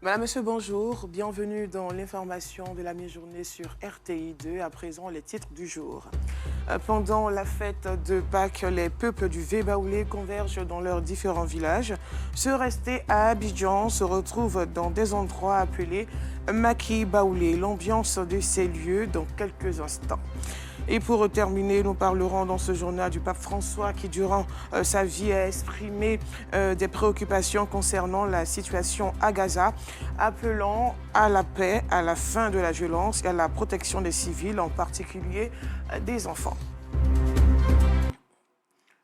Madame, Monsieur, bonjour. Bienvenue dans l'information de la mi-journée sur RTI 2. À présent, les titres du jour. Pendant la fête de Pâques, les peuples du Vébaoulé convergent dans leurs différents villages. Ceux restés à Abidjan se retrouvent dans des endroits appelés Maki Baoulé. L'ambiance de ces lieux dans quelques instants. Et pour terminer, nous parlerons dans ce journal du pape François qui, durant sa vie, a exprimé des préoccupations concernant la situation à Gaza, appelant à la paix, à la fin de la violence et à la protection des civils, en particulier des enfants.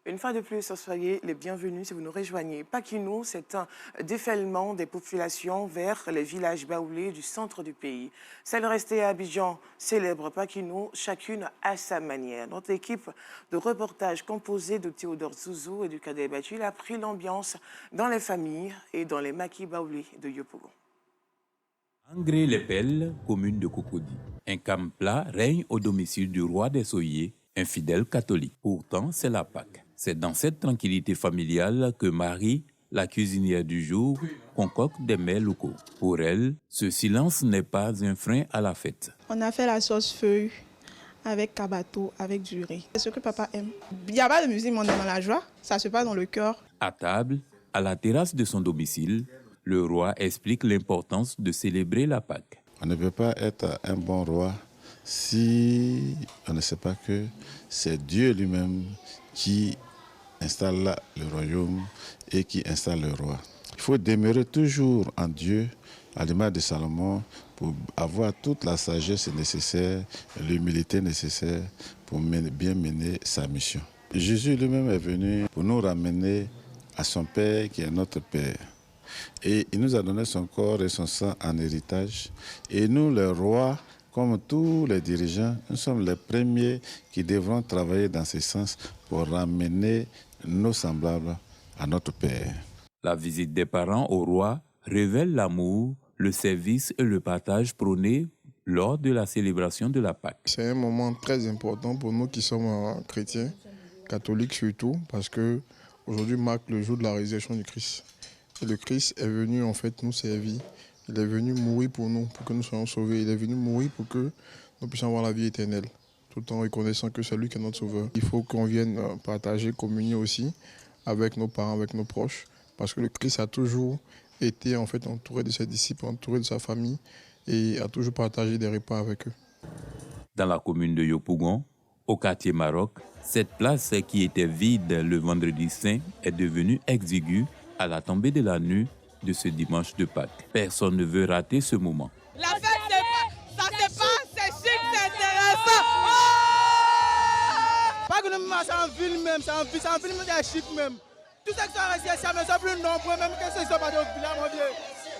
Une fois de plus, soyez les bienvenus si vous nous rejoignez. Paquinou, c'est un déferlement des populations vers les villages baoulés du centre du pays. Celles restées à Abidjan célèbrent Paquinou, chacune à sa manière. Notre équipe de reportage composée de Théodore Zouzou et du Cadet Batul a pris l'ambiance dans les familles et dans les maquis baoulés de Yopougon. Angré-les-Pelles, commune de Cocody. Un camp plat règne au domicile du roi des Soyers, un fidèle catholique. Pourtant, c'est la Pâque. C'est dans cette tranquillité familiale que Marie, la cuisinière du jour, concocte des mets locaux. Pour elle, ce silence n'est pas un frein à la fête. On a fait la sauce feuille avec cabato, avec du riz. C'est ce que papa aime. Il n'y a pas de musique, mais on est dans la joie. Ça se passe dans le cœur. À table, à la terrasse de son domicile, le roi explique l'importance de célébrer la Pâque. On ne peut pas être un bon roi si on ne sait pas que c'est Dieu lui-même qui installe le royaume et qui installe le roi. Il faut demeurer toujours en Dieu, à l'image de Salomon, pour avoir toute la sagesse nécessaire, l'humilité nécessaire pour bien mener sa mission. Jésus lui-même est venu pour nous ramener à son Père qui est notre Père. Et il nous a donné son corps et son sang en héritage. Et nous, les rois, comme tous les dirigeants, nous sommes les premiers qui devront travailler dans ce sens pour ramener nos semblables à notre Père. La visite des parents au roi révèle l'amour, le service et le partage prônés lors de la célébration de la Pâque. C'est un moment très important pour nous qui sommes chrétiens, catholiques surtout, parce que aujourd'hui marque le jour de la résurrection du Christ. Et le Christ est venu en fait nous servir. Il est venu mourir pour nous, pour que nous soyons sauvés. Il est venu mourir pour que nous puissions avoir la vie éternelle, tout en reconnaissant que c'est lui qui est notre sauveur. Il faut qu'on vienne partager, communier aussi avec nos parents, avec nos proches, parce que le Christ a toujours été en fait entouré de ses disciples, entouré de sa famille, et a toujours partagé des repas avec eux. Dans la commune de Yopougon, au quartier Maroc, cette place qui était vide le vendredi saint est devenue exiguë à la tombée de la nuit de ce dimanche de Pâques. Personne ne veut rater ce moment. La fête, ça se passe, c'est chic, c'est intéressant. Pas que nous marchons en ville même, c'est en ville même, c'est chic même. Tous ceux qui sont restés ici, mais sont plus nombreux même que ceux qui sont partis au village, mon vieux.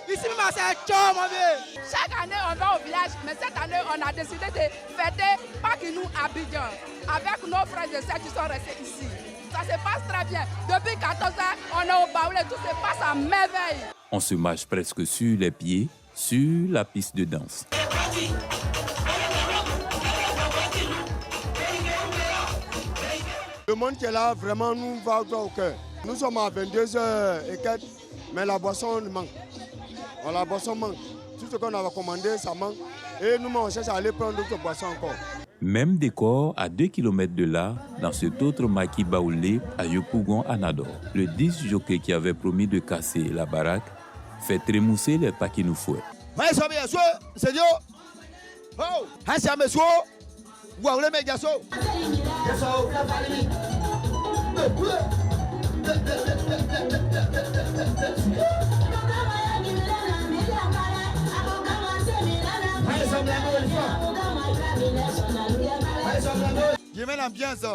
Ici, même, c'est chaud, mon vieux. Chaque année, on va au village, mais cette année, on a décidé de fêter Paquinou à Abidjan avec nos frères et sœurs qui sont restés ici. Ça se passe très bien. Depuis 14 ans, on est au Baoulé, tout se passe à merveille. On se marche presque sur les pieds, sur la piste de danse. Le monde qui est là, vraiment, nous va droit au cœur. Nous sommes à 22h et quelques, mais la boisson manque. La boisson manque. Tout ce qu'on avait commandé, ça manque. Et nous, on cherche à aller prendre d'autres boissons encore. Même décor à 2 km de là, dans cet autre maquis baoulé à Yopougon, Anador. Le 10 jockey qui avait promis de casser la baraque fait trémousser les Paquinou fouets. J'aime l'ambiance,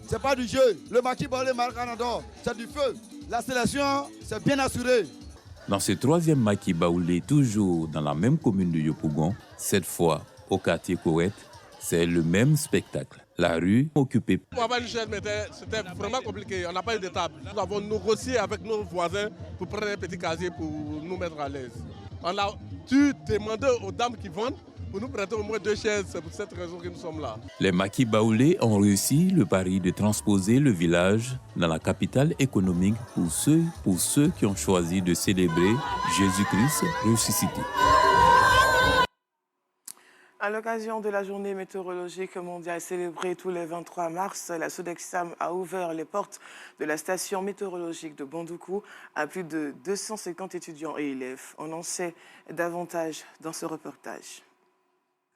c'est pas du jeu. Le maquis baoulé Marcanador, c'est du feu. La sélection, c'est bien assuré. Dans ce troisième maquis baoulé, toujours dans la même commune de Yopougon, cette fois au quartier Koweït, c'est le même spectacle. La rue occupée. Pour avoir une chaise, c'était vraiment compliqué. On n'a pas eu de table. Nous avons négocié avec nos voisins pour prendre un petit casier pour nous mettre à l'aise. On a dû demander aux dames qui vendent pour nous prêter au moins 2 chaises. C'est pour cette raison que nous sommes là. Les maquis baoulés ont réussi le pari de transposer le village dans la capitale économique pour ceux qui ont choisi de célébrer Jésus-Christ ressuscité. À l'occasion de la journée météorologique mondiale célébrée tous les 23 mars, la Sodexam a ouvert les portes de la station météorologique de Bondoukou à plus de 250 étudiants et élèves. On en sait davantage dans ce reportage.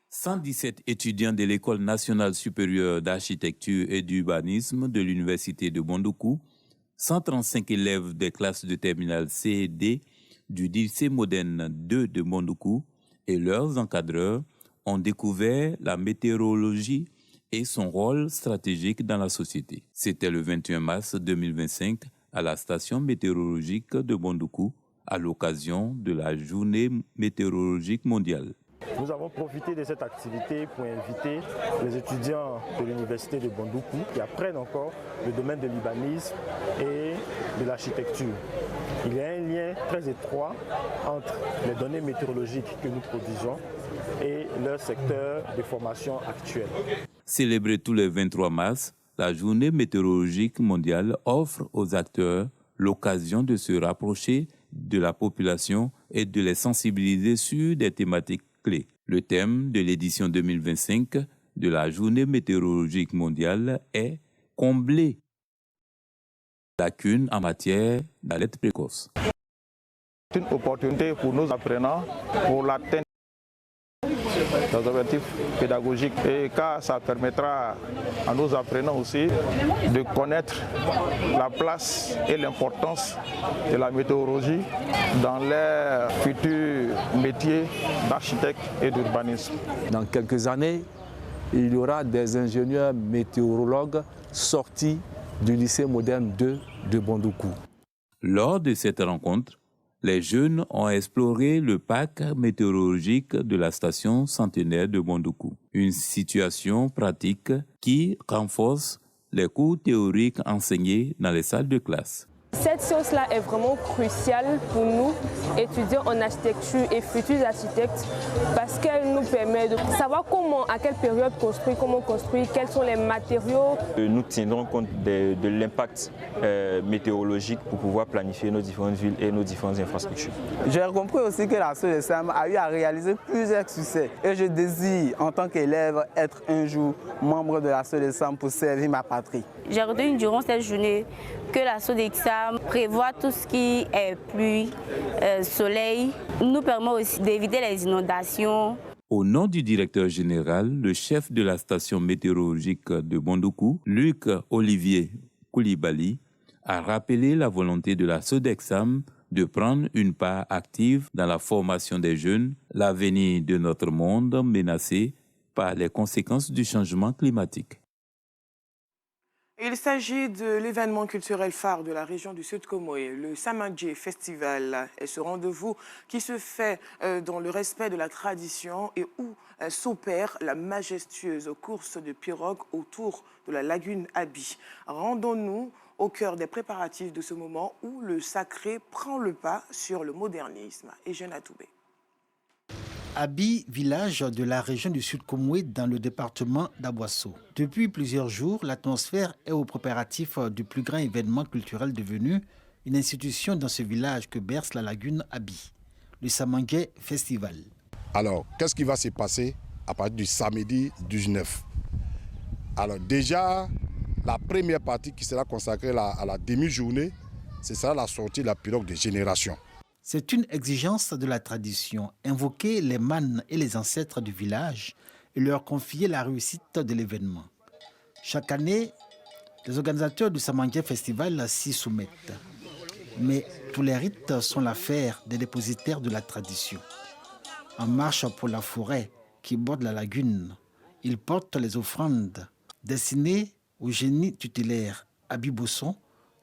117 étudiants de l'École nationale supérieure d'architecture et d'urbanisme de l'Université de Bondoukou, 135 élèves des classes de terminale C et D du lycée moderne 2 de Bondoukou et leurs encadreurs ont découvert la météorologie et son rôle stratégique dans la société. C'était le 21 mars 2025 à la station météorologique de Bondoukou à l'occasion de la journée météorologique mondiale. Nous avons profité de cette activité pour inviter les étudiants de l'université de Bondoukou qui apprennent encore le domaine de l'urbanisme et de l'architecture. Il y a un lien très étroit entre les données météorologiques que nous produisons et leur secteur de formation actuel. Célébrée tous les 23 mars, la journée météorologique mondiale offre aux acteurs l'occasion de se rapprocher de la population et de les sensibiliser sur des thématiques clés. Le thème de l'édition 2025 de la journée météorologique mondiale est « Combler les lacunes en matière d'alerte précoce ». C'est une opportunité pour nos apprenants pour l'atteinte des objectifs pédagogiques et car ça permettra à nos apprenants aussi de connaître la place et l'importance de la météorologie dans leur futur métier d'architecte et d'urbanisme. Dans quelques années, il y aura des ingénieurs météorologues sortis du lycée moderne 2 de Bondoukou. Lors de cette rencontre, les jeunes ont exploré le parc météorologique de la station centenaire de Bondoukou. Une situation pratique qui renforce les cours théoriques enseignés dans les salles de classe. Cette science-là est vraiment cruciale pour nous, étudiants en architecture et futurs architectes, parce qu'elle nous permet de savoir comment, à quelle période construire, comment construire, quels sont les matériaux. Nous tiendrons compte de l'impact météorologique pour pouvoir planifier nos différentes villes et nos différentes infrastructures. J'ai compris aussi que la Sodexam a eu à réaliser plusieurs succès et je désire, en tant qu'élève, être un jour membre de la Sodexam pour servir ma patrie. J'ai retenu durant cette journée que la Sodexam prévoit tout ce qui est pluie, soleil, nous permet aussi d'éviter les inondations. Au nom du directeur général, le chef de la station météorologique de Bondoukou, Luc Olivier Koulibaly, a rappelé la volonté de la Sodexam de prendre une part active dans la formation des jeunes, l'avenir de notre monde menacé par les conséquences du changement climatique. Il s'agit de l'événement culturel phare de la région du Sud-Comoé, le Samandjé Festival. Et ce rendez-vous qui se fait dans le respect de la tradition et où s'opère la majestueuse course de pirogue autour de la lagune Abi. Rendons-nous au cœur des préparatifs de ce moment où le sacré prend le pas sur le modernisme. Et Jeanne Atoubé. Abi, village de la région du Sud-Comoé dans le département d'Aboisseau. Depuis plusieurs jours, l'atmosphère est au préparatif du plus grand événement culturel devenu une institution dans ce village que berce la lagune Abi, le Samandjé Festival. Alors, qu'est-ce qui va se passer à partir du samedi 19? Alors déjà, la première partie qui sera consacrée à la demi-journée, ce sera la sortie de la pirogue de génération. C'est une exigence de la tradition, invoquer les mânes et les ancêtres du village et leur confier la réussite de l'événement. Chaque année, les organisateurs du Samandjé Festival s'y soumettent. Mais tous les rites sont l'affaire des dépositaires de la tradition. En marche pour la forêt qui borde la lagune, ils portent les offrandes destinées au génie tutélaire Abi Bosson,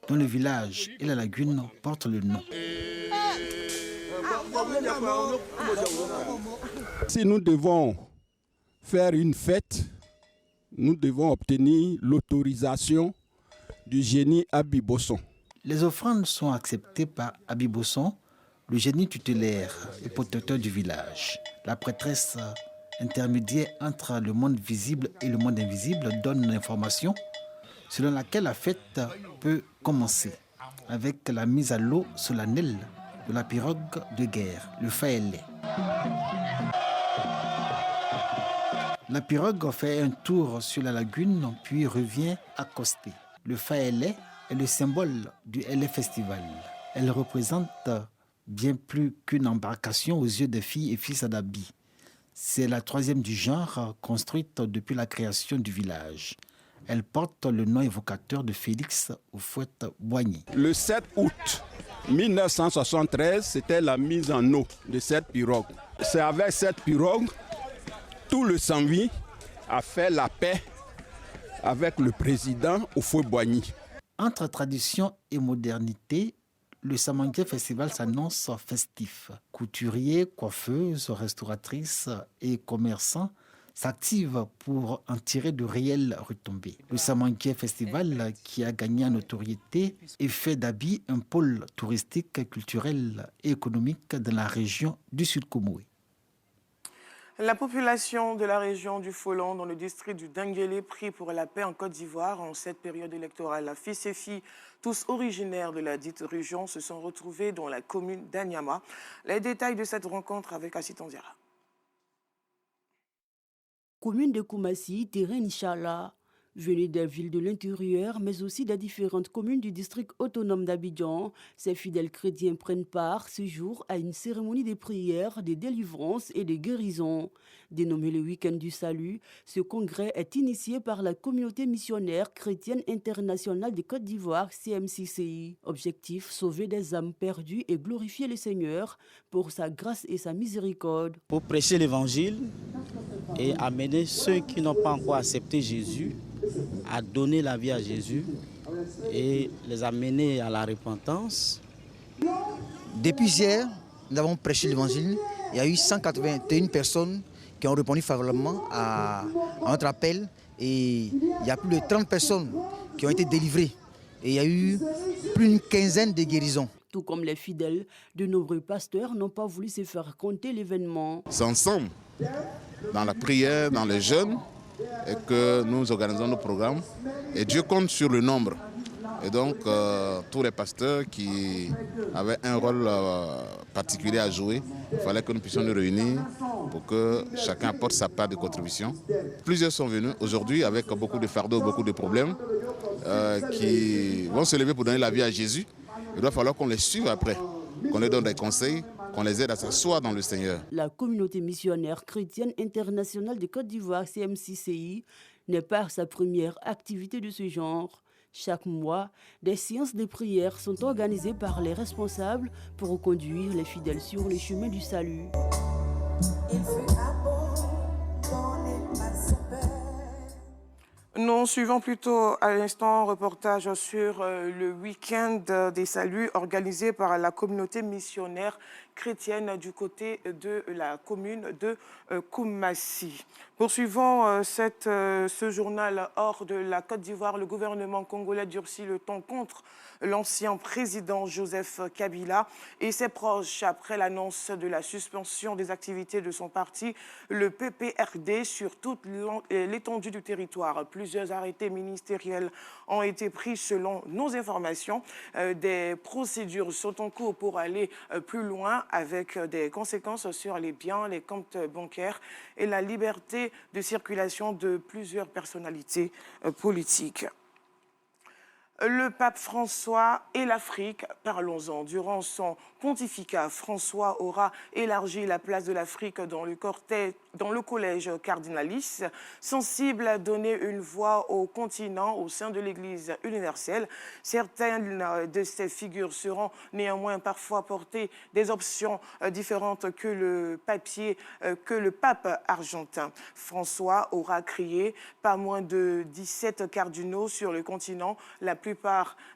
dont le village et la lagune portent le nom. Si nous devons faire une fête, nous devons obtenir l'autorisation du génie Abi Bosson. Les offrandes sont acceptées par Abi Bosson, le génie tutélaire et protecteur du village. La prêtresse intermédiaire entre le monde visible et le monde invisible, donne l'information selon laquelle la fête peut commencer avec la mise à l'eau solennelle de la pirogue de guerre, le faélé. La pirogue fait un tour sur la lagune puis revient accoster. Le faélé est le symbole du LF Festival. Elle représente bien plus qu'une embarcation aux yeux des filles et fils d'Abi. C'est la troisième du genre construite depuis la création du village. Elle porte le nom évocateur de Félix Houphouët-Boigny. Le 7 août 1973, c'était la mise en eau de cette pirogue. C'est avec cette pirogue, tout le Samvi a fait la paix avec le président Houphouët-Boigny. Entre tradition et modernité, le Samangué Festival s'annonce festif. Couturiers, coiffeuses, restauratrices et commerçants s'activent pour en tirer de réelles retombées. Le Samangué Festival, qui a gagné en notoriété, et fait d'Abi un pôle touristique, culturel et économique dans la région du Sud-Comoé. La population de la région du Folon, dans le district du Denguélé, prie pour la paix en Côte d'Ivoire en cette période électorale. Fils et filles, tous originaires de la dite région, se sont retrouvés dans la commune d'Anyama. Les détails de cette rencontre avec Assit Andiara. Commune de Koumassi, terrain Inch'Allah, venus des villes de l'intérieur, mais aussi des différentes communes du district autonome d'Abidjan, ces fidèles chrétiens prennent part ce jour à une cérémonie de prière, de délivrance et de guérison. Dénommé le Week-end du Salut, ce congrès est initié par la communauté missionnaire chrétienne internationale de Côte d'Ivoire, CMCCI. Objectif, sauver des âmes perdues et glorifier le Seigneur pour sa grâce et sa miséricorde. Pour prêcher l'évangile et amener ceux qui n'ont pas encore accepté Jésus à donner la vie à Jésus et les amener à la repentance. Depuis hier, nous avons prêché l'évangile. Il y a eu 181 personnes qui ont répondu favorablement à notre appel et il y a plus de 30 personnes qui ont été délivrées. Et il y a eu plus d'une quinzaine de guérisons. Tout comme les fidèles, de nombreux pasteurs n'ont pas voulu se faire compter l'événement. C'est ensemble, dans la prière, dans les jeûnes, et que nous organisons nos programmes. Et Dieu compte sur le nombre. Et donc, tous les pasteurs qui avaient un rôle particulier à jouer, il fallait que nous puissions nous réunir pour que chacun apporte sa part de contribution. Plusieurs sont venus aujourd'hui avec beaucoup de fardeaux, beaucoup de problèmes, qui vont se lever pour donner la vie à Jésus. Il doit falloir qu'on les suive après, qu'on leur donne des conseils, qu'on les aide à s'asseoir dans le Seigneur. La communauté missionnaire chrétienne internationale de Côte d'Ivoire, CMCCI, n'est pas sa première activité de ce genre. Chaque mois, des séances de prière sont organisées par les responsables pour conduire les fidèles sur le chemin du salut. Nous suivons plutôt à l'instant un reportage sur le week-end des saluts organisé par la communauté missionnaire chrétienne du côté de la commune de Koumassi. Poursuivons ce journal hors de la Côte d'Ivoire. Le gouvernement congolais durcit le ton contre l'ancien président Joseph Kabila et ses proches après l'annonce de la suspension des activités de son parti, le PPRD, sur toute l'étendue du territoire. Plusieurs arrêtés ministériels ont été pris selon nos informations. Des procédures sont en cours pour aller plus loin avec des conséquences sur les biens, les comptes bancaires et la liberté de circulation de plusieurs personnalités politiques. Le pape François et l'Afrique, parlons-en. Durant son pontificat, François aura élargi la place de l'Afrique dans le collège cardinalice, sensible à donner une voix au continent au sein de l'Église universelle. Certaines de ces figures seront néanmoins parfois portées des options différentes que le pape argentin. François aura créé pas moins de 17 cardinaux sur le continent, la plupart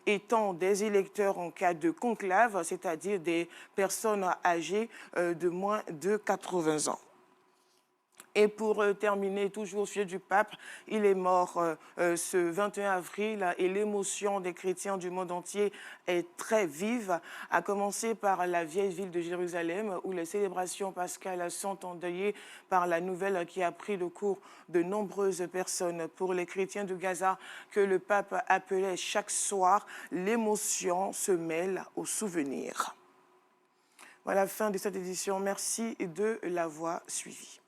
étant des électeurs en cas de conclave, c'est-à-dire des personnes âgées de moins de 80 ans. Et pour terminer, toujours au sujet du pape, il est mort ce 21 avril et l'émotion des chrétiens du monde entier est très vive, à commencer par la vieille ville de Jérusalem où les célébrations pascales sont endeuillées par la nouvelle qui a pris le cours de nombreuses personnes. Pour les chrétiens de Gaza que le pape appelait chaque soir, l'émotion se mêle au souvenir. Voilà, fin de cette édition. Merci de l'avoir suivi.